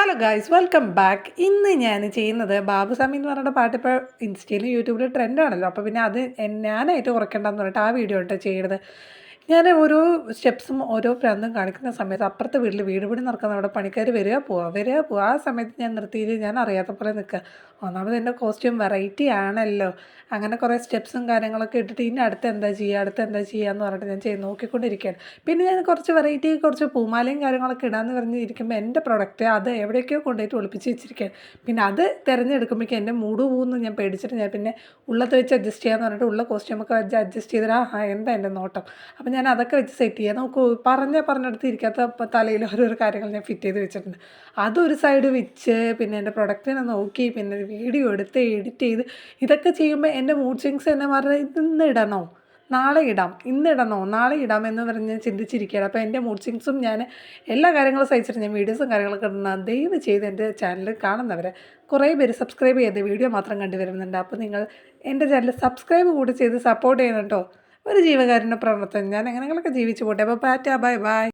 Hello guys, welcome back. ഇന്ന് ഞാൻ ചെയ്യുന്നത് ബാബുസ്വാമി എന്ന് പറയുന്ന പാട്ട് ഇപ്പോൾ ഇൻസ്റ്റയിലും യൂട്യൂബിലും ട്രെൻഡാണല്ലോ. അപ്പോൾ പിന്നെ അത് ഞാനായിട്ട് കുറയ്ക്കേണ്ടെന്ന് പറഞ്ഞിട്ട് ആ വീഡിയോ ഇട്ട് ചെയ്യണത്. ഞാൻ ഓരോ സ്റ്റെപ്സും ഓരോ പ്രാന്തം കാണിക്കുന്ന സമയത്ത് അപ്പുറത്തെ വീട്ടിൽ വീട് പണി നടക്കുന്ന അവിടെ പണിക്കാർ വരിക പോവുക. ആ സമയത്ത് ഞാൻ നിർത്തിയിട്ട് ഞാൻ അറിയാത്ത പോലെ നിൽക്കുക. ഒന്നാമത് എൻ്റെ കോസ്റ്റ്യൂം വെറൈറ്റി ആണല്ലോ. അങ്ങനെ കുറേ സ്റ്റെപ്സും കാര്യങ്ങളൊക്കെ ഇട്ടിട്ട് ഇനി അടുത്ത് എന്താ ചെയ്യുക എന്ന് പറഞ്ഞിട്ട് ഞാൻ നോക്കിക്കൊണ്ടിരിക്കുകയാണ്. പിന്നെ ഞാൻ കുറച്ച് പൂമാലയും കാര്യങ്ങളൊക്കെ ഇടാമെന്ന് പറഞ്ഞ് ഇരിക്കുമ്പോൾ എൻ്റെ പ്രൊഡക്റ്റ് അത് എവിടേക്കോ കൊണ്ടുപോയിട്ട് ഒളിപ്പിച്ച് വെച്ചിരിക്കുകയാണ്. പിന്നെ അത് തിരഞ്ഞെടുക്കുമ്പോഴേക്കും എൻ്റെ മൂഡ് പോകുമെന്ന് ഞാൻ പേടിച്ചിട്ട് ഞാൻ പിന്നെ ഉള്ളത് വെച്ച് അഡ്ജസ്റ്റ് ചെയ്യാമെന്ന് പറഞ്ഞിട്ട് ഉള്ള കോസ്റ്റ്യൂമൊക്കെ വെച്ച് അഡ്ജസ്റ്റ് ചെയ്തിട്ട് എന്താ എൻ്റെ നോട്ടം. അപ്പം ഞാൻ അതൊക്കെ വെച്ച് സെറ്റ് ചെയ്യാം. നോക്കൂ, പറഞ്ഞിടത്ത് ഇരിക്കാത്ത തലയിൽ ഓരോരോ കാര്യങ്ങൾ ഞാൻ ഫിറ്റ് ചെയ്ത് വെച്ചിട്ടുണ്ട്. അതൊരു സൈഡ് വെച്ച് പിന്നെ എൻ്റെ പ്രൊഡക്റ്റിനെ നോക്കി പിന്നെ വീഡിയോ എടുത്ത് എഡിറ്റ് ചെയ്ത് ഇതൊക്കെ ചെയ്യുമ്പോൾ എൻ്റെ മൂഡ് സ്വിങ്സ് എന്നെ പറഞ്ഞാൽ ഇന്ന് ഇടണോ നാളെ ഇടാം, ഇന്നിടണോ നാളെ ഇടാം എന്ന് പറഞ്ഞ് ഞാൻ ചിന്തിച്ചിരിക്കുകയാണ്. അപ്പോൾ എൻ്റെ മൂഡ് സ്വിങ്സും ഞാൻ എല്ലാ കാര്യങ്ങളും സഹിച്ചിട്ട് ഞാൻ വീഡിയോസും കാര്യങ്ങളൊക്കെ ഇടുന്ന ദയവ് ചെയ്ത് എൻ്റെ ചാനൽ കാണുന്നവരെ കുറേ പേര് സബ്സ്ക്രൈബ് ചെയ്ത് വീഡിയോ മാത്രം കണ്ടുവരുന്നുണ്ട്. അപ്പോൾ നിങ്ങൾ എൻ്റെ ചാനൽ സബ്സ്ക്രൈബ് കൂടി ചെയ്ത് സപ്പോർട്ട് ചെയ്യണം കേട്ടോ. ഒരു ജീവകാരുണ്യ പ്രവർത്തനം. ഞാൻ എങ്ങനെയൊക്കെ ജീവിച്ചു പോട്ടെ. അപ്പോൾ പാറ്റ, ബൈ ബൈ.